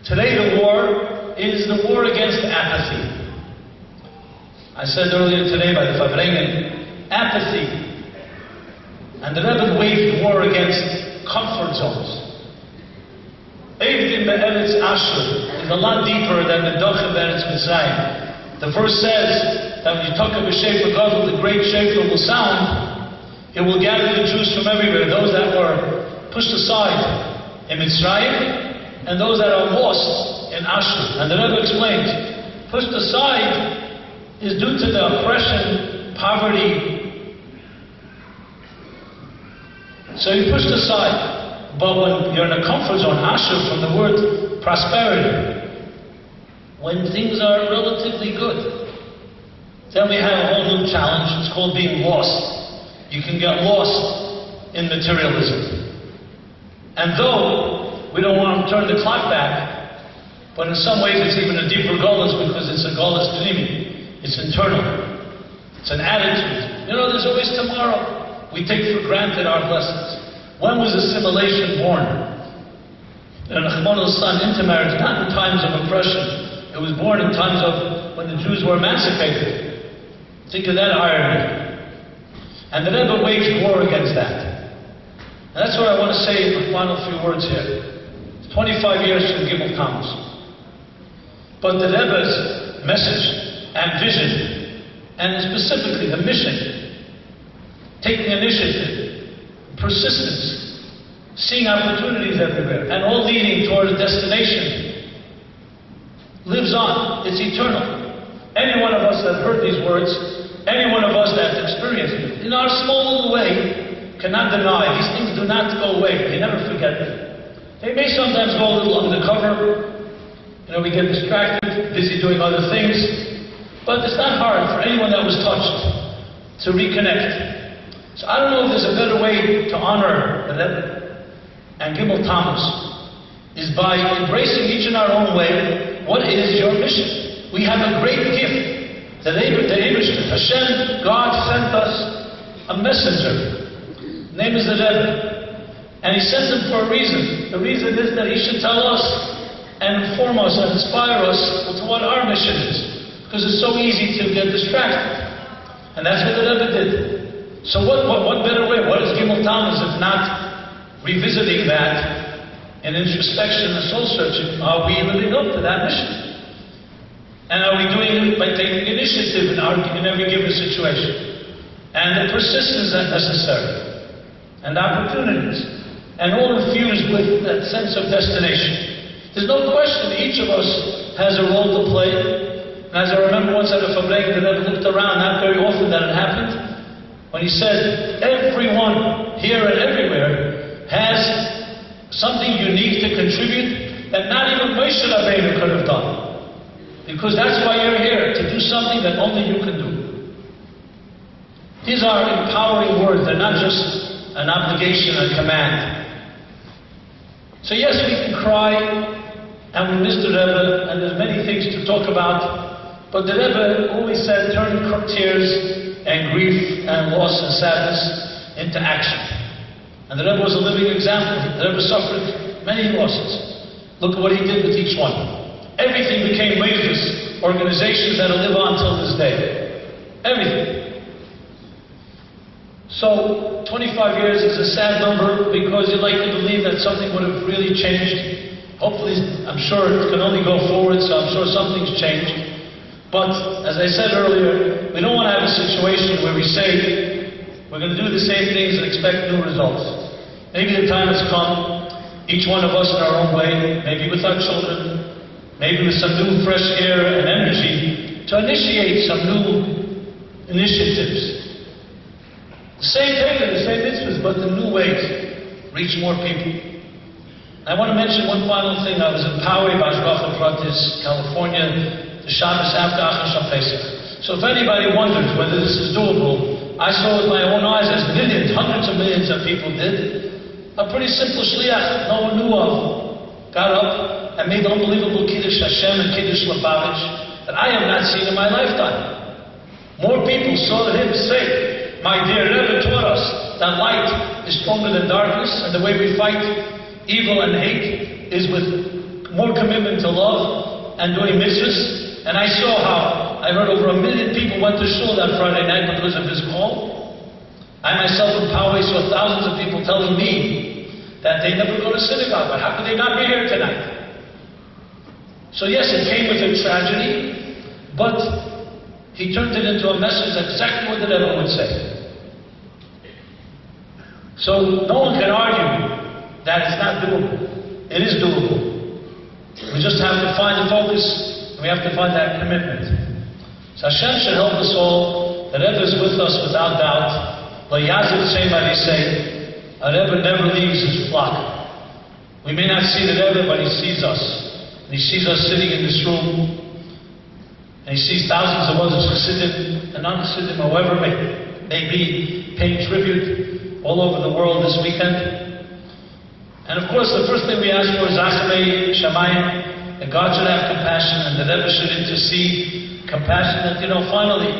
Today the war is the war against apathy. I said earlier today by the Fabrengen, apathy. And the Rebbe waged war against comfort zones. Eivdim be'eretz Ashur is a lot deeper than the Dochim be'eretz Mitzrayim. The verse says that when you talk of a Shefer Gadol, the great Shefer will sound, it will gather the Jews from everywhere, those that were pushed aside in Mitzrayim, and those that are lost in Ashur. And the Rebbe explains, pushed aside is due to the oppression, poverty. So you're pushed aside. But when you're in a comfort zone, Ashur from the word prosperity, when things are relatively good, then we have a whole new challenge. It's called being lost. You can get lost in materialism. And though we don't want to turn the clock back, but in some ways it's even a deeper gullus because it's a gullus pnimi. It's internal. It's an attitude. There's always tomorrow. We take for granted our blessings. When was assimilation born? And Chavono's son intermarried not in times of oppression. It was born in times of when the Jews were emancipated. Think of that irony. And the Rebbe waged war against that. And that's what I want to say in the final few words here. 25 years from Gimmel Tammuz. But the Rebbe's message and vision, and specifically the mission, taking initiative, persistence, seeing opportunities everywhere, and all leading toward a destination, lives on. It's eternal. Any one of us that heard these words, any one of us that's experienced it, in our small little way, cannot deny. These things do not go away. They never forget them. They may sometimes go a little undercover. We get distracted, busy doing other things. But it's not hard for anyone that was touched to reconnect. So I don't know if there's a better way to honor the Rebbe and Gimmel Tammuz is by embracing each in our own way. What is your mission? We have a great gift. The Hashem, God sent us a messenger. His name is the Rebbe. And He sent him for a reason. The reason is that he should tell us and inform us and inspire us to what our mission is. Because it's so easy to get distracted. And that's what the Rebbe did. So what better way? What is Gimmel Tammuz if not revisiting that in introspection and soul searching? Are we living up to that mission? And are we doing it by taking initiative in every given situation? And the persistence that's necessary. and opportunities, and all infused with that sense of destination. There's no question each of us has a role to play. And as I remember once at a Fabrik, the Rebbe looked around, not very often that it happened, when he said, everyone here and everywhere has something unique to contribute that not even Moshe Rabbeinu could have done. Because that's why you're here, to do something that only you can do. These are empowering words, they're not just an obligation, a command. So yes, we can cry, and we miss the Rebbe, and there's many things to talk about, but the Rebbe always said, turn tears and grief and loss and sadness into action. And the Rebbe was a living example. The Rebbe suffered many losses. Look at what he did with each one. Everything became waivers, organizations that'll live on till this day. Everything. So, 25 years is a sad number because you'd like to believe that something would have really changed. Hopefully, I'm sure it can only go forward, so I'm sure something's changed. But, as I said earlier, we don't want to have a situation where we say we're going to do the same things and expect new results. Maybe the time has come, each one of us in our own way, maybe with our children, maybe with some new fresh air and energy, to initiate some new initiatives. The same thing, the same mitzvahs, but in new ways, reach more people. I want to mention one final thing. I was in Poway, Bashgacha Pratis, California, the Shabbos after Achar Pesach. So if anybody wonders whether this is doable, I saw with my own eyes, as millions, hundreds of millions of people did, a pretty simple shliach no one knew of, got up and made unbelievable Kiddush Hashem and Kiddush Lubavitch that I have not seen in my lifetime. More people saw him say, my dear Rebbe taught us that light is stronger than darkness, and the way we fight evil and hate is with more commitment to love and doing mitzvahs. And I saw how I heard over 1 million people went to shul that Friday night because of his call. I myself in Poway saw thousands of people telling me that they never go to synagogue, but how could they not be here tonight? So yes, it came with a tragedy, but he turned it into a message exactly what the Rebbe would say. So no one can argue that it's not doable. It is doable. We just have to find the focus, and we have to find that commitment. So Hashem should help us all. The Rebbe is with us without doubt. Lo yazid Shemari say, a Rebbe never leaves his flock. We may not see the Rebbe, but he sees us. And he sees us sitting in this room. And he sees thousands of others Chassidim and non-Chassidim, however may be, paying tribute all over the world this weekend. And of course, the first thing we ask for is Achamei Shamayim, that God should have compassion and the Rebbe should intercede. Compassion that, finally,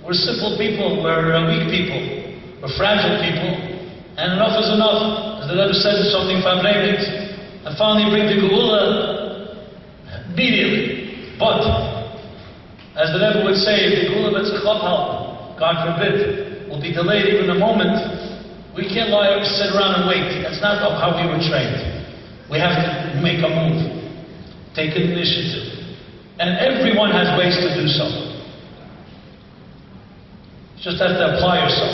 we're simple people, we're weak people, we're fragile people, and enough is enough. As the Rebbe said in something Fabrik, and finally bring the Geula immediately. But as the Rebbe would say, if the Geula B'tzchot, God forbid, will be delayed even a moment, we can't lie or sit around and wait. That's not how we were trained. We have to make a move, take an initiative. And everyone has ways to do so. You just have to apply yourself.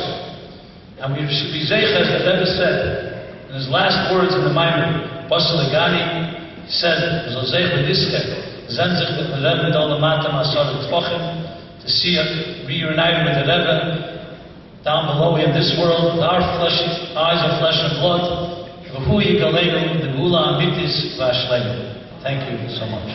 And we should be zeich, as the Rebbe said, in his last words in the Maimon, Basel Egani, he said, to see it reunited with the Rebbe down below in this world, with our eyes of flesh and blood. Thank you so much.